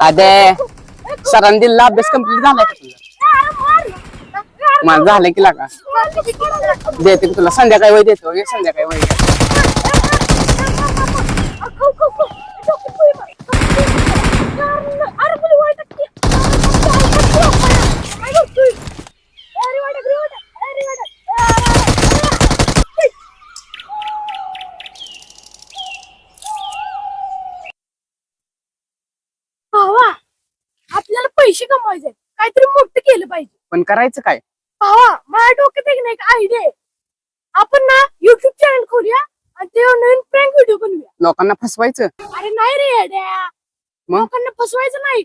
अरे सरांनी दिलेला अभ्यास कम्प्लीट झालाय का तुझा? माझं झालं की लागा देते की तुला संध्याकाळी वय देतो संध्याकाळी वय भावा आपल्याला पैसे कमवायचे काहीतरी मोठं केलं पाहिजे. पण करायचं काय? भावा माझ्या डोक्यात एक नाही आयडिया आहे. आपण ना युट्यूब चॅनल खोलूया आणि तेव्हा नवीन प्रँक व्हिडिओ बनवूया. लोकांना फसवायचं? अरे नाही रे येड्या, मग? लोकांना फसवायचं नाही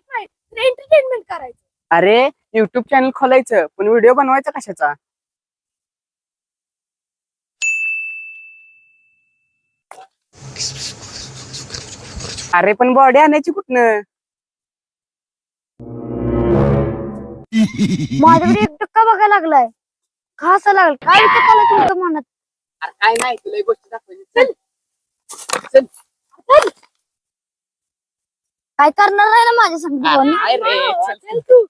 एंटरटेनमेंट करायचं. अरे युट्यूब चॅनल खोलायचं पण व्हिडिओ बनवायचा कशाचा? अरे पण बॉडी आणायची कुठनं? माझ्याकडे 1% बघायला लागलाय का असं लागल काय विचार तुमचं मनात? अरे काय नाही तुला एक गोष्ट दाखवायची. चल चल काय करणार नाही ना माझ्या संग काय रे, चल. चल तू.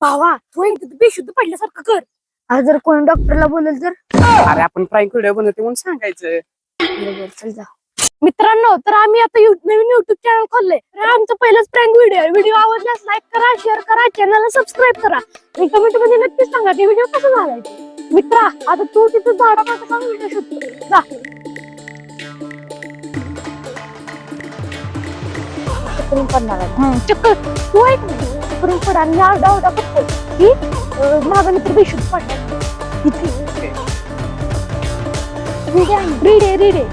भावा तू एकदा बेशुद्ध पडल्यासारखं कर. आज जर कोणी डॉक्टरला बोलेल तर? अरे आपण प्राईम व्हिडिओ बनवते म्हणून सांगायचं. बरोबर चल जा. मित्रांनो तर आम्ही आता नवीन युट्यूब चॅनल खोललंय. तर आमचं पहिलंच प्रँक व्हिडिओ आवडल्यास लाईक करा, शेअर करा, चॅनलला सबस्क्राईब करा आणि कमेंट मध्ये नक्कीच सांगा ते व्हिडिओ कसं झालाय. मित्रा आता तू तिथं झाडापासून व्हिडिओ शूट कर जा. चक्करून पडणार आहे. चक्कर तू ऐक ना चक्करून पड आणि आरडा ओरडा करतो की माझा मित्र बेशुद्ध पडला इथे. रीड आहे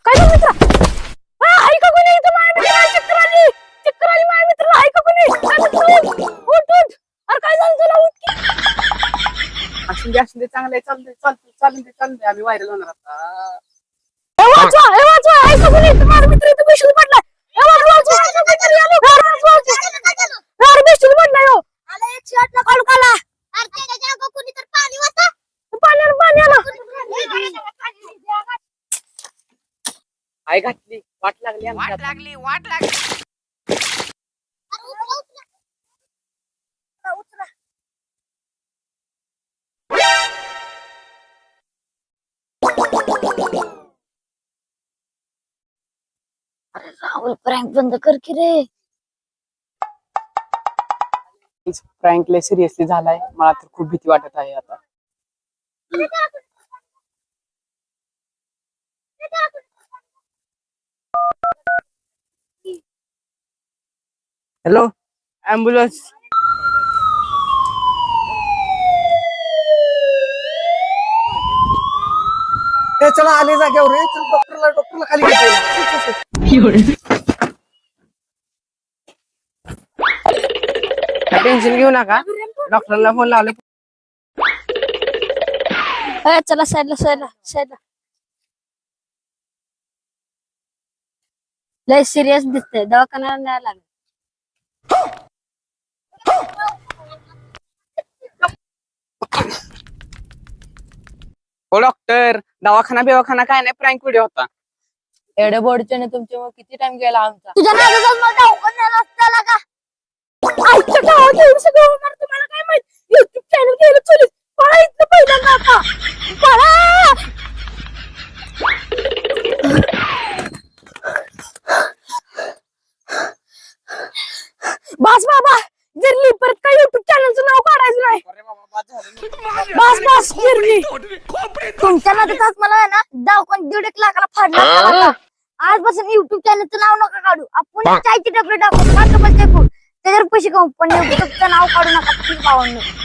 काय झालं मित्रा? आई का कोणी इथं माझ्या मित्राला चक्कर आली माझ्या मित्राला आई का कोणी? उठ अरे काय झालं तुला? उठ असू दे चांगलंय चालते आम्ही व्हायरल होणार आता. वाचवा आई का कोणी? माझा मित्र इथं बेशुद्ध पडलाय. बेशुद्ध पडलाय हो. कॉल करा. आई घातली वाट लागली अरे राहुल प्रँक बंद कर की रे. प्रँक लय सिरियसली झालाय. मला तर खूप भीती वाटत आहे आता. Hello ambulance. चला आले जाग्यावर रे. चल डॉक्टरला खाली टेन्शन घेऊ नका. डॉक्टरला फोन लावले. चला साईडला लय सिरियस दिसतंय दवाखान्याला न्यायला लागेल. हो डॉक्टर दवाखाना काय नाही प्रँक व्हिडिओ होता. एवढ्या बॉडीच्या तुमच्या मग किती टाइम गेला आमचा? तुझ्या नादात मला दवाखान्याला असताना का? आईच्या गावात एवढं सगळं होणार तुम्हाला काय माहित? युट्यूब चॅनल केलं चोलीस पळा इथलं पहिल्यांदा आता पळा. बस बाबा गिरली परत काय युट्यूब चॅनलचं नाव काढायचं नाही. बस गिरली तुमच्या नादात मला आहे ना दवाखान्यात 1.5 लाखाला फाडला. आजपासून युट्यूब चॅनलचं नाव नका काढू. आपण चायची डबल टाकू त्याच्यावर पैसे कमवू पण युट्यूबचं नाव काढू नका.